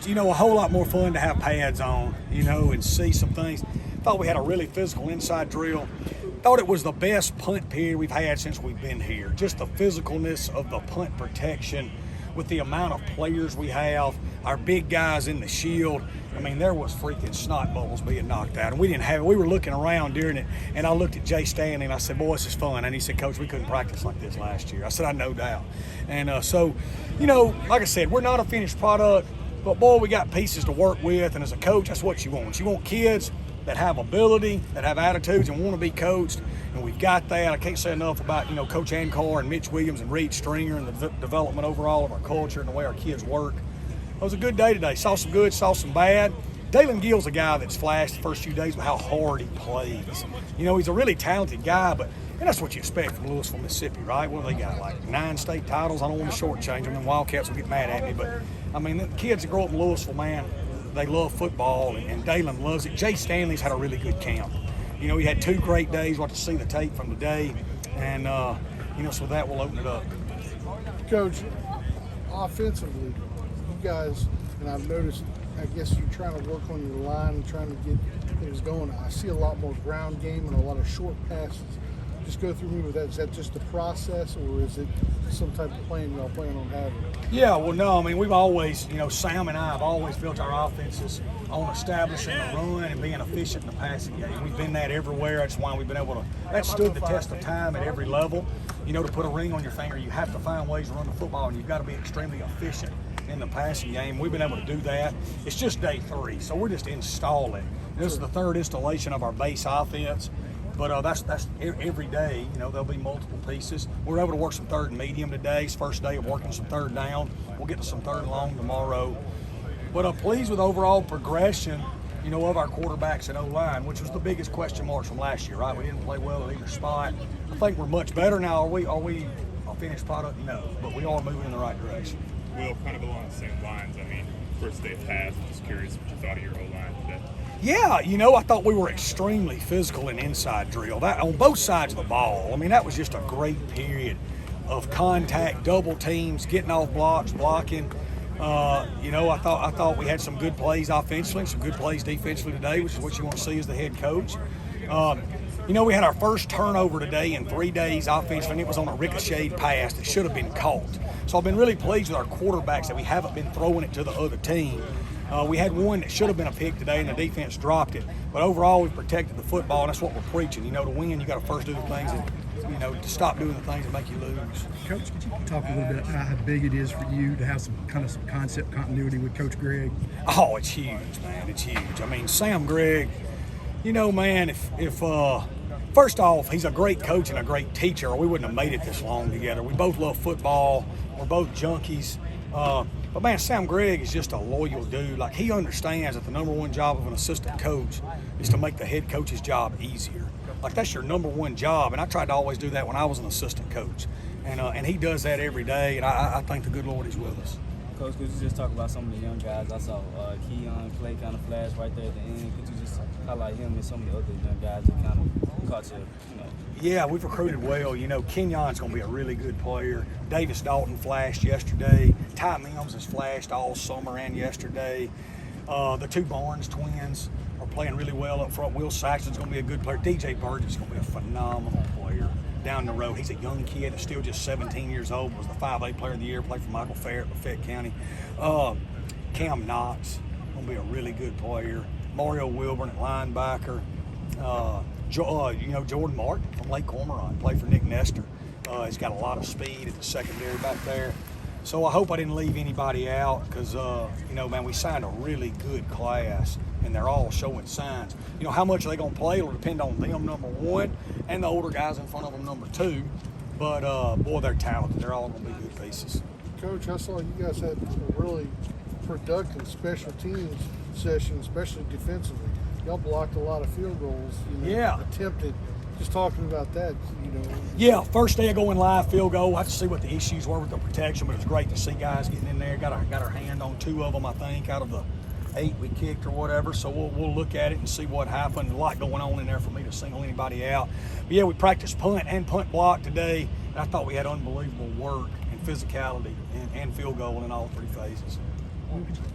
just, a whole lot more fun to have pads on, and see some things. Thought we had a really physical inside drill. Thought it was the best punt period we've had since we've been here. Just the physicalness of the punt protection with the amount of players we have, our big guys in the shield. I mean, there was freaking snot bubbles being knocked out, and we didn't have it. We were looking around during it, and I looked at Jay Stanley, and I said, boy, this is fun. And he said, Coach, we couldn't practice like this last year. I said, I no doubt. And so, like I said, we're not a finished product, but, boy, we got pieces to work with, and as a coach, that's what you want. You want kids that have ability, that have attitudes, and want to be coached, and we've got that. I can't say enough about, Coach Ankar and Mitch Williams and Reed Stringer and the development overall of our culture and the way our kids work. It was a good day today. Saw some good, saw some bad. Dalen Gill's a guy that's flashed the first few days with how hard he plays. He's a really talented guy, and that's what you expect from Louisville, Mississippi, right? What do they got, like 9 state titles? I don't want to shortchange them, and Wildcats will get mad at me, but, the kids that grow up in Louisville, man, they love football, and Dalen loves it. Jay Stanley's had a really good camp. He had 2 great days. We'll have to see the tape from today, and, so that will open it up. Coach, offensively, you guys, and I've noticed, I guess you're trying to work on your line and trying to get things going. I see a lot more ground game and a lot of short passes. Just go through me with that. Is that just the process, or is it some type of plan y'all plan on having? Yeah, well, no, we've always, Sam and I have always built our offenses on establishing the run and being efficient in the passing game. We've been that everywhere. That's why we've been able to, that stood the test of time at every level. To put a ring on your finger, you have to find ways to run the football, and you've got to be extremely efficient in the passing game. We've been able to do that. It's just day 3, so we're just installing. This is the 3rd installation of our base offense. But that's every day, there'll be multiple pieces. We're able to work some 3rd and medium today. It's first day of working some 3rd down. We'll get to some 3rd and long tomorrow. But I'm pleased with overall progression, of our quarterbacks and O-line, which was the biggest question marks from last year, right? We didn't play well at either spot. I think we're much better now. Are we a finished product? No, but we are moving in the right direction. Will, kind of along the same lines, first day of pass, I'm just curious what you thought of your O-line today. Yeah, I thought we were extremely physical in inside drill. That on both sides of the ball. That was just a great period of contact, double teams, getting off blocks, blocking. I thought we had some good plays offensively, some good plays defensively today, which is what you want to see as the head coach. We had our first turnover today in 3 days offensively, and it was on a ricocheted pass that should have been caught. So I've been really pleased with our quarterbacks that we haven't been throwing it to the other team. We had one that should have been a pick today, and the defense dropped it. But overall, we protected the football, and that's what we're preaching. To win, you got to first do the things that, to stop doing the things that make you lose. Coach, could you talk a little bit about how big it is for you to have some concept continuity with Coach Greg? Oh, it's huge, man. It's huge. Sam Gregg, man, if first off, he's a great coach and a great teacher, or we wouldn't have made it this long together. We both love football. We're both junkies. But, man, Sam Gregg is just a loyal dude. Like, he understands that the number one job of an assistant coach is to make the head coach's job easier. Like, that's your number one job, and I tried to always do that when I was an assistant coach. And he does that every day, and I thank the good Lord he's with us. Coach, could you just talk about some of the young guys? I saw Keon Clay kind of flash right there at the end. Could you just highlight him and some of the other young guys that kind of caught you, Yeah, we've recruited well. Kenyon's going to be a really good player. Davis Dalton flashed yesterday. Ty Mims has flashed all summer and yesterday. The 2 Barnes twins are playing really well up front. Will Saxon's going to be a good player. DJ Burgess is going to be a phenomenal player down the road. He's a young kid that's still just 17 years old, was the 5A player of the year, played for Michael Fair at Lafayette County. Cam Knox going to be a really good player. Mario Wilburn at linebacker. Jordan Martin from Lake Cormorant, played for Nick Nestor. He's got a lot of speed at the secondary back there. So I hope I didn't leave anybody out because, man, we signed a really good class, and they're all showing signs. How much are they going to play will depend on them, number one, and the older guys in front of them, number two. But, boy, they're talented. They're all going to be good pieces. Coach, I saw you guys had a really productive special teams session, especially defensively. Y'all blocked a lot of field goals, attempted. Just talking about that, Yeah, first day of going live field goal. We'll have to see what the issues were with the protection, but it was great to see guys getting in there. Got our hand on 2 of them, I think, out of the 8 we kicked or whatever. So we'll look at it and see what happened. A lot going on in there for me to single anybody out. But yeah, we practiced punt and punt block today. And I thought we had unbelievable work and physicality and field goal in all 3 phases.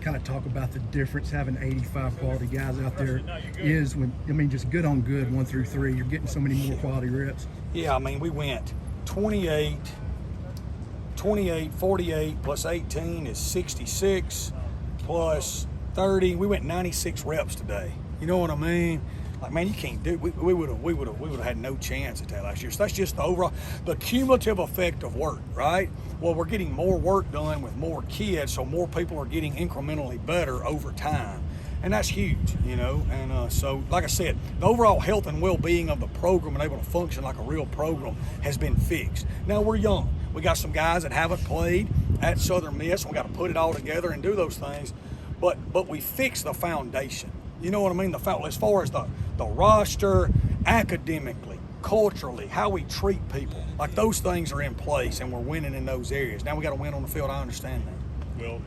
kind of talk about the difference having 85 quality guys out there is when, I mean, just good on good, 1 through 3. You're getting so many more quality reps. Yeah, I mean, we went 28, 48 plus 18 is 66 plus 30. We went 96 reps today. You know what I mean? Like, man, you can't do. We would have had no chance at that last year. So that's just the overall, the cumulative effect of work, right? Well, we're getting more work done with more kids, so more people are getting incrementally better over time, and that's huge, you know. And so, like I said, the overall health and well-being of the program and able to function like a real program has been fixed. Now we're young. We got some guys that haven't played at Southern Miss. We got to put it all together and do those things, but we fixed the foundation. You know what I mean? As far as the roster, academically, culturally, how we treat people, like those things are in place, and we're winning in those areas. Now we got to win on the field. I understand that. Will,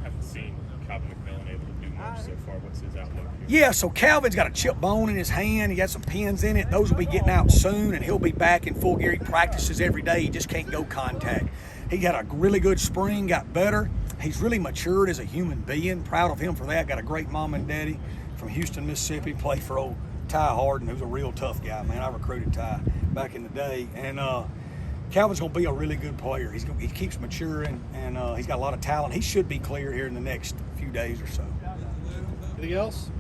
I haven't seen Calvin McMillan able to do much so far. What's his outlook here? Yeah, so Calvin's got a chip bone in his hand. He got some pins in it. Those will be getting out soon, and he'll be back in full gear. He practices every day. He just can't go contact. He got a really good spring, got better. He's really matured as a human being. Proud of him for that. Got a great mom and daddy from Houston, Mississippi. Played for old Ty Harden, who's a real tough guy, man. I recruited Ty back in the day. And Calvin's going to be a really good player. He keeps maturing, and he's got a lot of talent. He should be clear here in the next few days or so. Anything else?